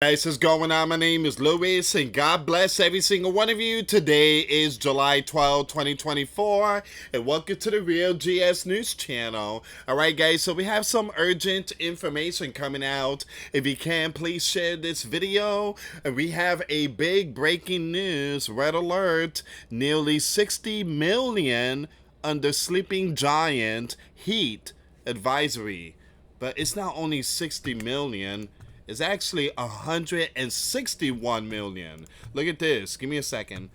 Guys, what's going on? My name is Luis, and God bless every single one of you. Today is July 12, 2024, and welcome to the Real GS News Channel. Alright, guys, so we have some urgent information coming out. If you can, please share this video. And we have a big breaking news, red alert, nearly 60 million under sleeping giant heat advisory. But it's not only 60 million. It's actually 161 million. Look at this. Give me a second.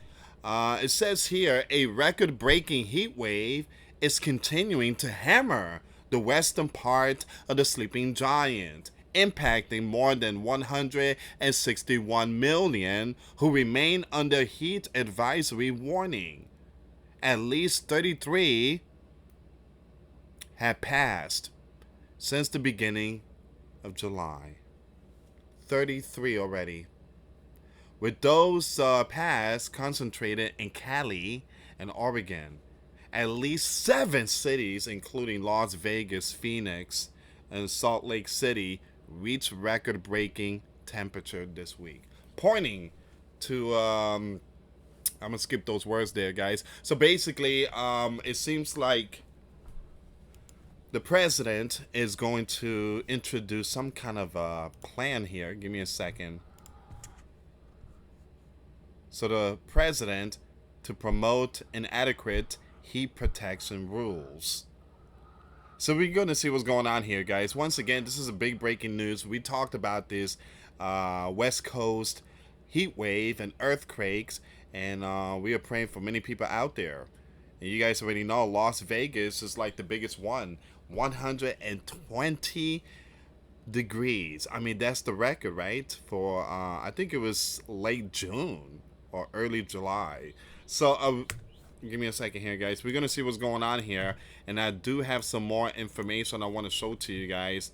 It says here a record-breaking heat wave is continuing to hammer the western part of the sleeping giant, impacting more than 161 million who remain under heat advisory warning. At least 33 have passed since the beginning of July. 33 already. With those passed concentrated in Cali and Oregon. At least 7 cities, including Las Vegas, Phoenix, and Salt Lake City, reached record-breaking temperature this week. Pointing to, I'm going to skip those words there, guys. So basically, it seems like the president is going to introduce some kind of a plan here. Give me a second. So the president to promote inadequate heat protection rules. So we're going to see what's going on here, guys. Once again, this is a big breaking news. We talked about this West Coast heat wave and earthquakes, and we are praying for many people out there. And you guys already know Las Vegas is like the biggest one. 120 degrees. I mean, that's the record, right? For I think it was late June or early July. So give me a second here, guys. We're gonna see what's going on here, and I do have some more information I want to show to you guys.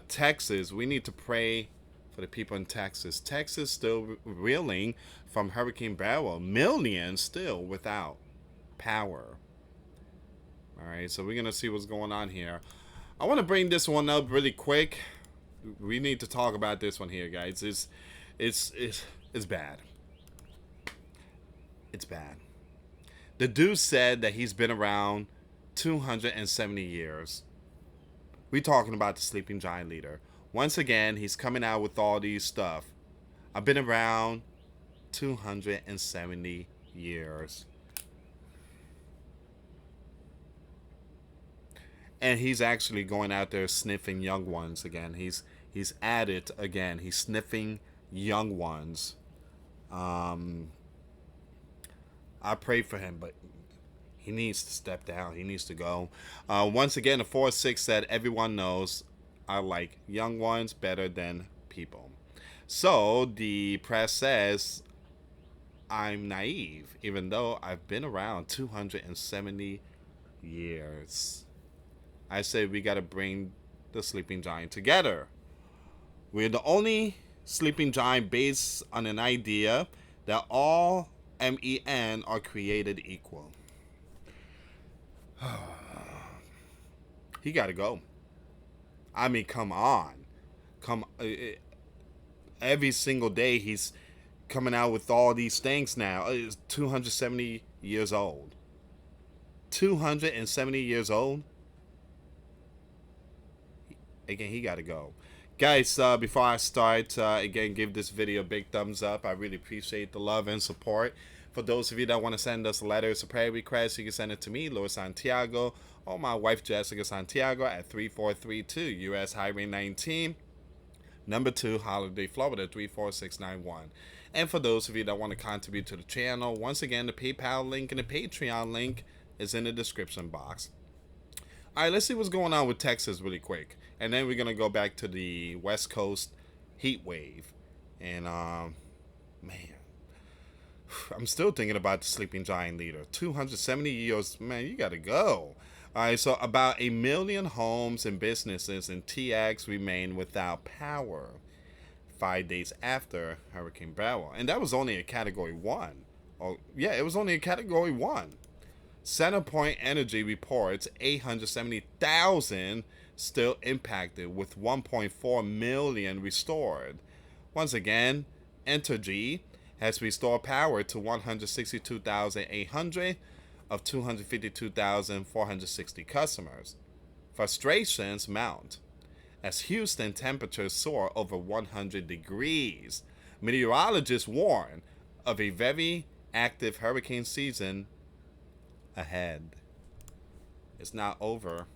Texas, we need to pray for the people in Texas. Texas still reeling from Hurricane Beryl. Millions still without power. Alright, so we're going to see what's going on here. I want to bring this one up really quick. We need to talk about this one here, guys. It's bad. It's bad. The dude said that he's been around 270 years. We're talking about the sleeping giant leader. Once again, he's coming out with all these stuff. I've been around 270 years. And he's actually going out there sniffing young ones again. He's at it again. He's sniffing young ones. I pray for him, but he needs to step down. He needs to go. Once again, the 4-6 said everyone knows I like young ones better than people. So the press says I'm naive, even though I've been around 270 years. I say we got to bring the sleeping giant together. We're the only sleeping giant based on an idea that all MEN are created equal. He got to go. I mean, come on. Every single day he's coming out with all these things now. He's 270 years old. 270 years old? Again, he got to go. Guys, before I start, again, give this video a big thumbs up. I really appreciate the love and support. For those of you that want to send us letters or prayer requests, you can send it to me, US Santiago, or my wife, Jessica Santiago, at 3432 US Highway 19, number 2, Holiday, Florida, 34691. And for those of you that want to contribute to the channel, once again, the PayPal link and the Patreon link is in the description box. All right, let's see what's going on with Texas really quick. And then we're going to go back to the West Coast heat wave. And, man, I'm still thinking about the sleeping giant leader. 270 years, man, you got to go. All right, so about 1 million homes and businesses in TX remain without power 5 days after Hurricane Beryl. And that was only a Category 1. Oh, yeah, it was only a Category 1. Centerpoint Energy reports 870,000 still impacted, with 1.4 million restored. Once again, Entergy has restored power to 162,800 of 252,460 customers. Frustrations mount as Houston temperatures soar over 100 degrees. Meteorologists warn of a very active hurricane season ahead. It's not over.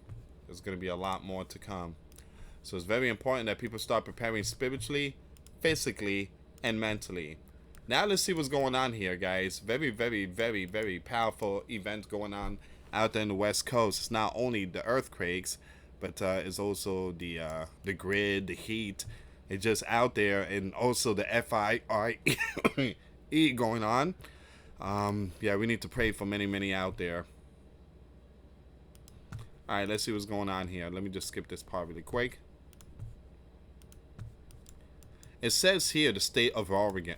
There's going to be a lot more to come. So it's very important that people start preparing spiritually, physically, and mentally. Now let's see what's going on here, guys. Very, very, very, very powerful event going on out there in the West Coast. It's not only the earthquakes, but it's also the grid, the heat. It's just out there, and also the FIRE going on. Yeah, we need to pray for many, many out there. All right, let's see what's going on here. Let me just skip this part really quick. It says here the state of Oregon.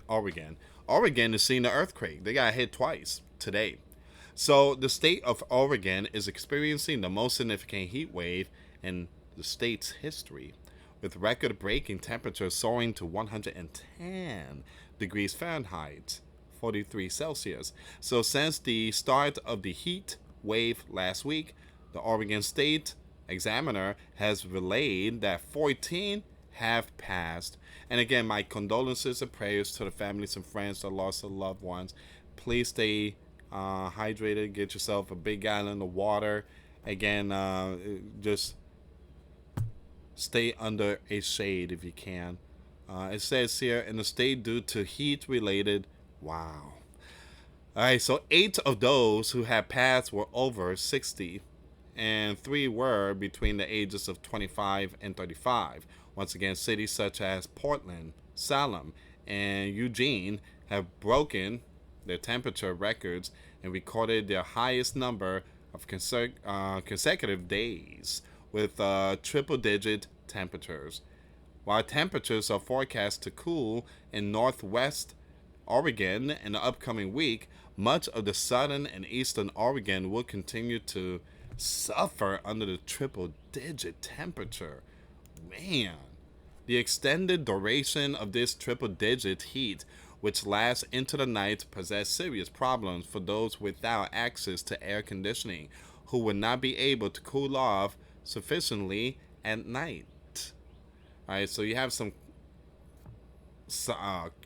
Oregon is seeing the earthquake. They got hit twice today. So the state of Oregon is experiencing the most significant heat wave in the state's history, with record-breaking temperatures soaring to 110 degrees Fahrenheit, 43 Celsius. So since the start of the heat wave last week, the Oregon State Examiner has relayed that 14 have passed. And again, my condolences and prayers to the families and friends that lost their loved ones. Please stay hydrated. Get yourself a big gallon of water. Again, just stay under a shade if you can. It says here in the state due to heat-related. Wow. All right, so 8 of those who had passed were over 60. And 3 were between the ages of 25 and 35. Once again, cities such as Portland, Salem, and Eugene have broken their temperature records and recorded their highest number of consecutive days with triple-digit temperatures. While temperatures are forecast to cool in northwest Oregon in the upcoming week, much of the southern and eastern Oregon will continue to suffer under the triple-digit temperature. Man, the extended duration of this triple-digit heat, which lasts into the night, poses serious problems for those without access to air conditioning, who will not be able to cool off sufficiently at night. All right, so you have some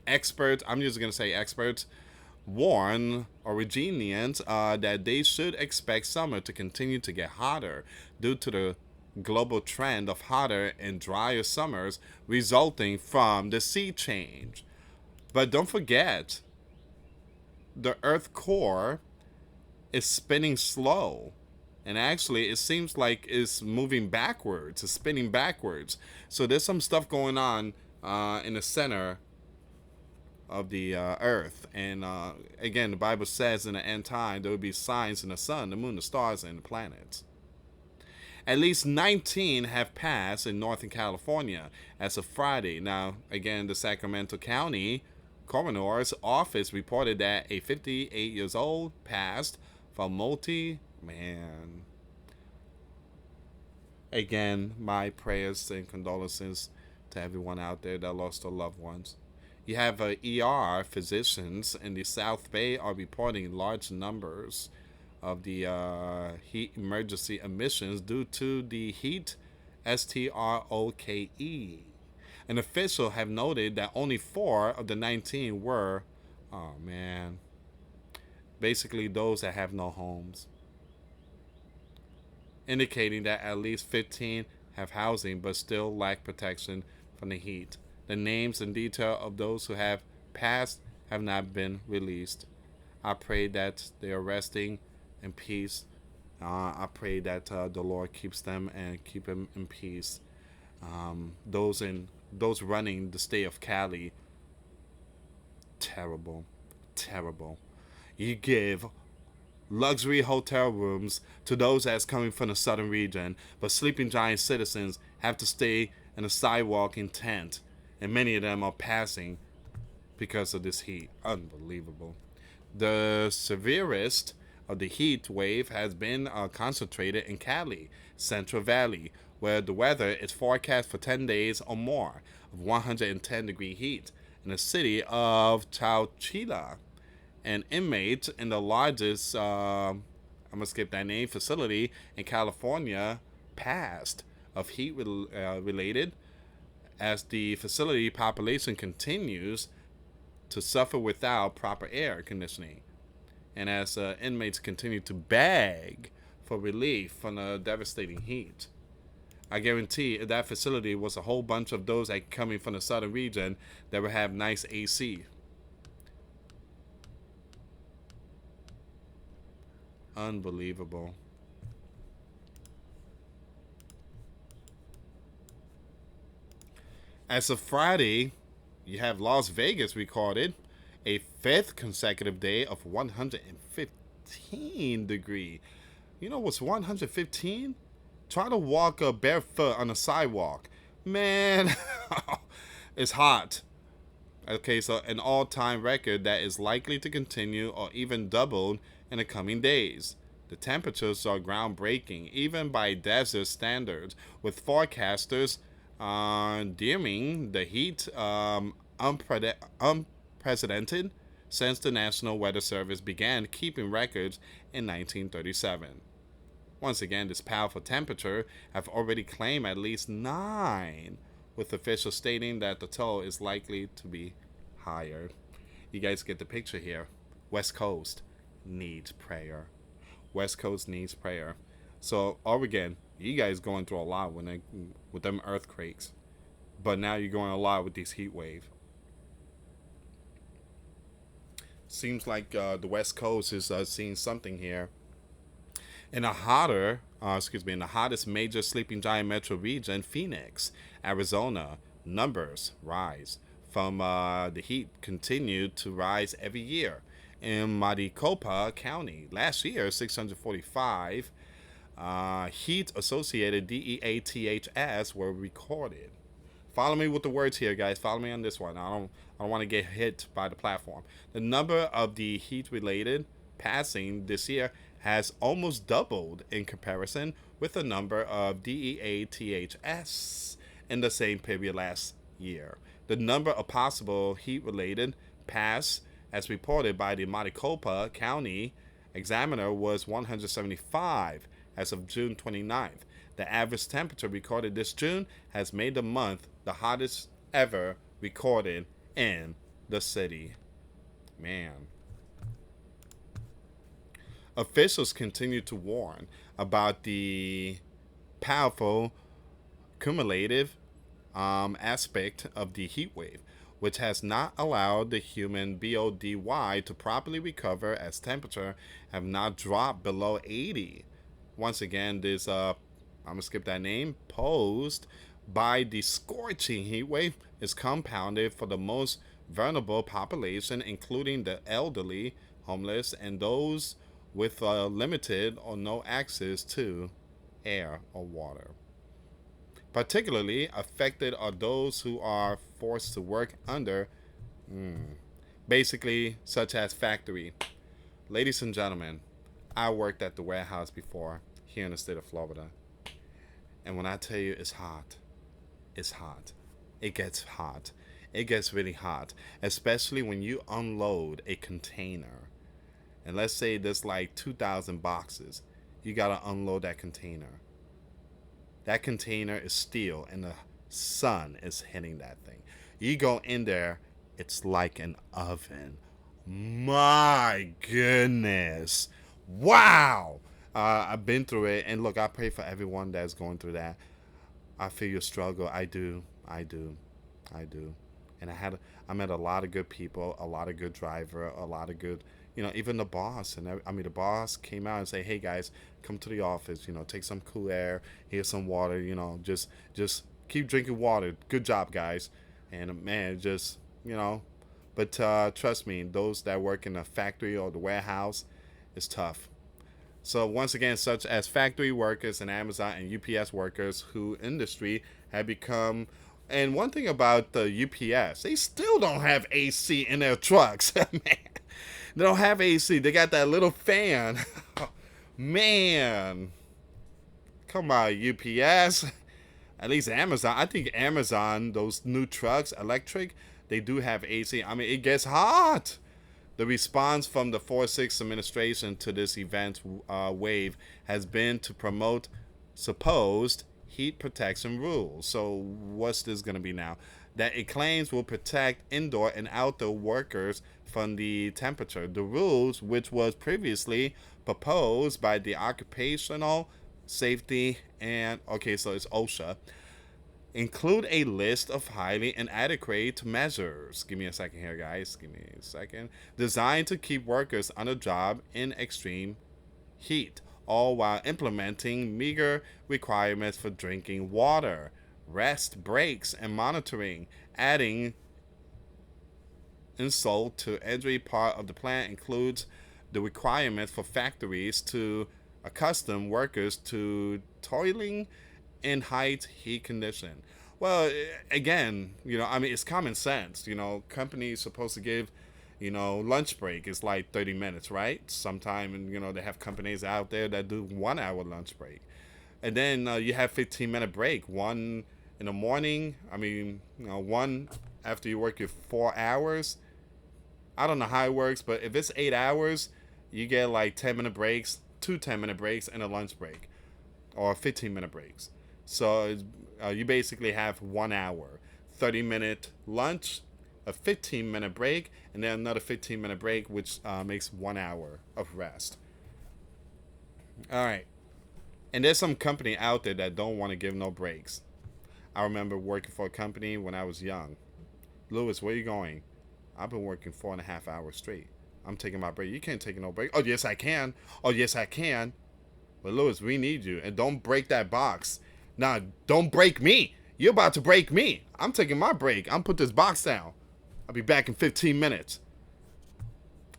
experts. I'm just gonna say experts warn Oregonians that they should expect summer to continue to get hotter due to the global trend of hotter and drier summers resulting from the sea change. But don't forget, the Earth core is spinning slow. And actually, it seems like it's moving backwards. It's spinning backwards. So there's some stuff going on in the center of the earth. And again, the Bible says in the end time there will be signs in the sun, the moon, the stars, and the planets. At least 19 have passed in Northern California as of Friday. Now, again, the Sacramento County Coroner's Office reported that a 58 years old passed from man. Again, my prayers and condolences to everyone out there that lost their loved ones. You have ER physicians in the South Bay are reporting large numbers of the heat emergency admissions due to the heat, STROKE. An official have noted that only 4 of the 19 were, basically those that have no homes, indicating that at least 15 have housing but still lack protection from the heat. The names and detail of those who have passed have not been released. I pray that they are resting in peace. I pray that the Lord keeps them and keep them in peace. Those running the state of Cali, terrible. You give luxury hotel rooms to those that's coming from the southern region, but Sleeping Giant citizens have to stay in a sidewalk in tent, and many of them are passing because of this heat. Unbelievable. The severest of the heat wave has been concentrated in Cali, Central Valley, where the weather is forecast for 10 days or more. of 110-degree heat in the city of Chowchilla. An inmate in the largest, I'm going to skip that name, facility in California passed of heat related as the facility population continues to suffer without proper air conditioning, and as inmates continue to beg for relief from the devastating heat. I guarantee that facility was a whole bunch of those that coming from the southern region that would have nice AC. Unbelievable. As of Friday, you have Las Vegas recorded a fifth consecutive day of 115 degree. You know what's 115? Try to walk barefoot on a sidewalk. Man, it's hot. Okay, so an all-time record that is likely to continue or even double in the coming days. The temperatures are groundbreaking, even by desert standards, with forecasters deeming the heat unprecedented since the National Weather Service began keeping records in 1937. Once again, this powerful temperature have already claimed at least 9, with officials stating that the toll is likely to be higher. You guys get the picture here. West Coast needs prayer. West Coast needs prayer. So, Oregon, you guys going through a lot with them earthquakes. But now you're going a lot with these heat waves. Seems like the West Coast is seeing something here. In the in the hottest major sleeping giant metro region, Phoenix, Arizona, numbers rise from the heat continue to rise every year. In Maricopa County, last year, 645 heat-associated DEATHs were recorded. Follow me with the words here, guys. Follow me on this one. I don't want to get hit by the platform. The number of the heat-related passing this year has almost doubled in comparison with the number of DEATHs in the same period last year. The number of possible heat-related pass, as reported by the Maricopa County Examiner, was 175 as of June 29th. The average temperature recorded this June has made the month the hottest ever recorded in the city. Man. Officials continue to warn about the powerful cumulative aspect of the heat wave, which has not allowed the human body to properly recover as temperature have not dropped below 80. Once again, this I'm gonna skip that name, posed by the scorching heat wave is compounded for the most vulnerable population, including the elderly, homeless, and those with limited or no access to air or water. Particularly affected are those who are forced to work under, basically, such as factory. Ladies and gentlemen, I worked at the warehouse before here in the state of Florida. And when I tell you it's hot, it's hot. It gets hot. It gets really hot, especially when you unload a container. And let's say there's like 2,000 boxes. You got to unload that container. That container is steel and the sun is hitting that thing. You go in there, it's like an oven. My goodness. Wow. I've been through it. And look, I pray for everyone that's going through that. I feel your struggle. I do. And I met a lot of good people, a lot of good driver, a lot of good, even the boss. And the boss came out and say, hey guys, come to the office, take some cool air, here's some water, just keep drinking water. Good job, guys. And man, but trust me, those that work in the factory or the warehouse, it's tough. So once again, such as factory workers and Amazon and UPS workers who industry have become. And one thing about the UPS, they still don't have AC in their trucks. Man, they don't have AC. They got that little fan. Man, come on, UPS. At least Amazon. I think Amazon, those new trucks, electric, they do have AC. I mean, it gets hot. The response from the 4-6 administration to this event wave has been to promote supposed heat protection rules. So what's this going to be now? That it claims will protect indoor and outdoor workers from the temperature. The rules, which was previously proposed by the Occupational Safety and, okay, so it's OSHA, include a list of highly inadequate measures. Give me a second here, guys. Give me a second. Designed to keep workers on the job in extreme heat, all while implementing meager requirements for drinking water, rest breaks, and monitoring. Adding insult to every part of the plan includes the requirement for factories to accustom workers to toiling in high heat condition. Well, again, I mean, it's common sense. Companies supposed to give, lunch break is like 30 minutes, right? Sometime, and they have companies out there that do 1 hour lunch break, and then you have 15-minute break. One in the morning. I mean, one after you work your 4 hours. I don't know how it works, but if it's 8 hours, you get like 10-minute breaks, 2 10-minute breaks, and a lunch break, or 15-minute breaks. So you basically have 1 hour, 30-minute lunch, a 15-minute break, and then another 15-minute break, which makes 1 hour of rest. All right. And there's some company out there that don't want to give no breaks. I remember working for a company when I was young. Lewis, where are you going? I've been working 4.5 hours straight. I'm taking my break. You can't take no break. Oh, yes, I can. Oh, yes, I can. But Lewis, we need you. And don't break that box. Nah, don't break me. You're about to break me. I'm taking my break. I'm put this box down. I'll be back in 15 minutes.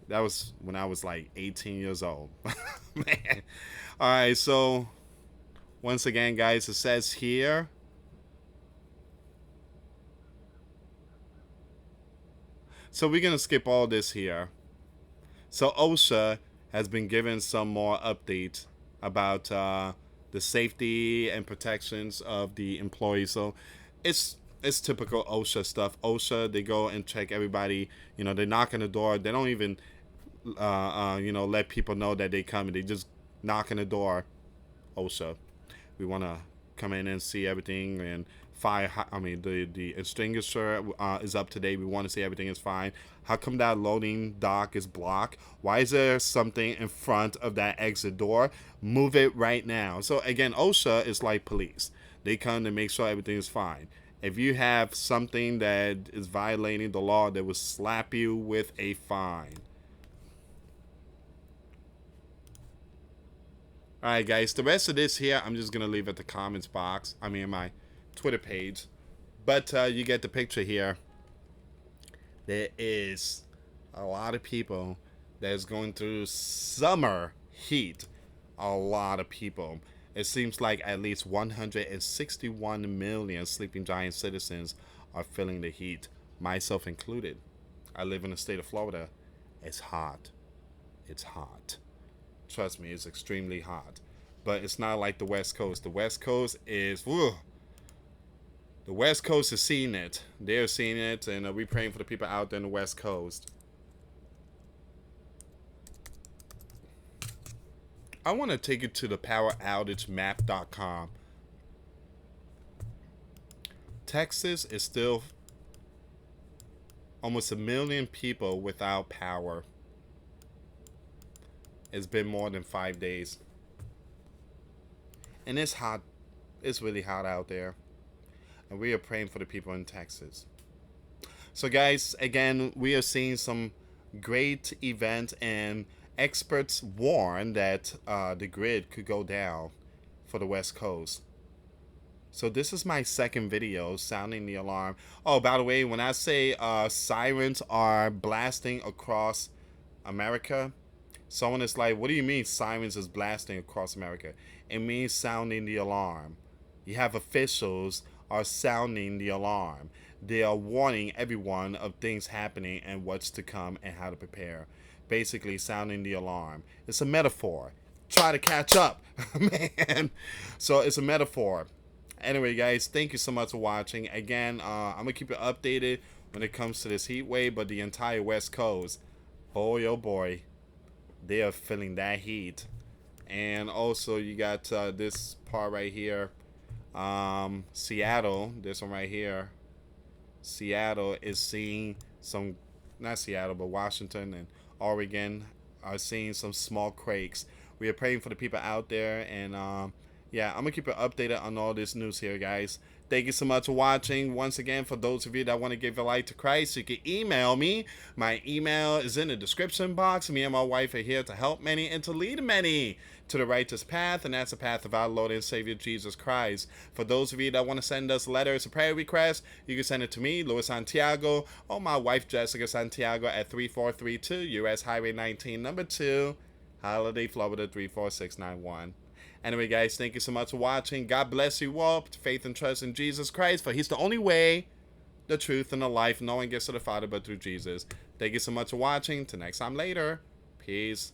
That was when I was like 18 years old. Man. All right, so once again, guys, it says here. So we're going to skip all this here. So OSHA has been given some more updates about the safety and protections of the employees. So it's typical OSHA stuff. OSHA, they go and check everybody. They knock on the door. They don't even let people know that they come. They just knock on the door. OSHA, we want to come in and see everything, and the extinguisher is up to date. We want to see everything is fine. How come that loading dock is blocked? Why is there something in front of that exit door? Move it right now. So again, OSHA is like police. They come to make sure everything is fine. If you have something that is violating the law, they will slap you with a fine. Alright, guys, the rest of this here, I'm just going to leave at the comments box. I mean, my Twitter page. But you get the picture here. There is a lot of people that is going through summer heat. A lot of people. It seems like at least 161 million Sleeping Giant citizens are feeling the heat, myself included. I live in the state of Florida. It's hot. It's hot. Trust me, it's extremely hot. But it's not like the West Coast. The West Coast is... Whew, the West Coast is seeing it. They're seeing it, and we're praying for the people out there in the West Coast. I want to take you to the poweroutagemap.com. Texas is still almost 1 million people without power. It's been more than 5 days. And it's hot. It's really hot out there. And we are praying for the people in Texas. So guys, again, we are seeing some great event, and experts warn that the grid could go down for the West Coast. So this is my second video sounding the alarm. Oh, by the way, when I say sirens are blasting across America, someone is like, what do you mean sirens is blasting across America? It means sounding the alarm. You have officials are sounding the alarm. They are warning everyone of things happening and what's to come and how to prepare. Basically sounding the alarm. It's a metaphor. Try to catch up, man. So it's a metaphor. Anyway, guys, thank you so much for watching. Again, I'm gonna keep you updated when it comes to this heat wave, but the entire West Coast, boy oh boy, they are feeling that heat. And also, you got this part right here, Seattle. This one right here, Seattle is seeing some, not Seattle, but Washington and Oregon are seeing some small quakes. We are praying for the people out there, and yeah, I'm gonna keep you updated on all this news here, guys. Thank you so much for watching. Once again, for those of you that want to give your life to Christ, you can email me. My email is in the description box. Me and my wife are here to help many and to lead many to the righteous path, and that's the path of our Lord and Savior Jesus Christ. For those of you that want to send us letters or prayer requests, you can send it to me, US Santiago, or my wife, Jessica Santiago, at 3432 US Highway 19, number 2, Holiday, Florida 34691. Anyway, guys, thank you so much for watching. God bless you all. Faith and trust in Jesus Christ, for He's the only way, the truth, and the life. No one gets to the Father but through Jesus. Thank you so much for watching. Till next time later. Peace.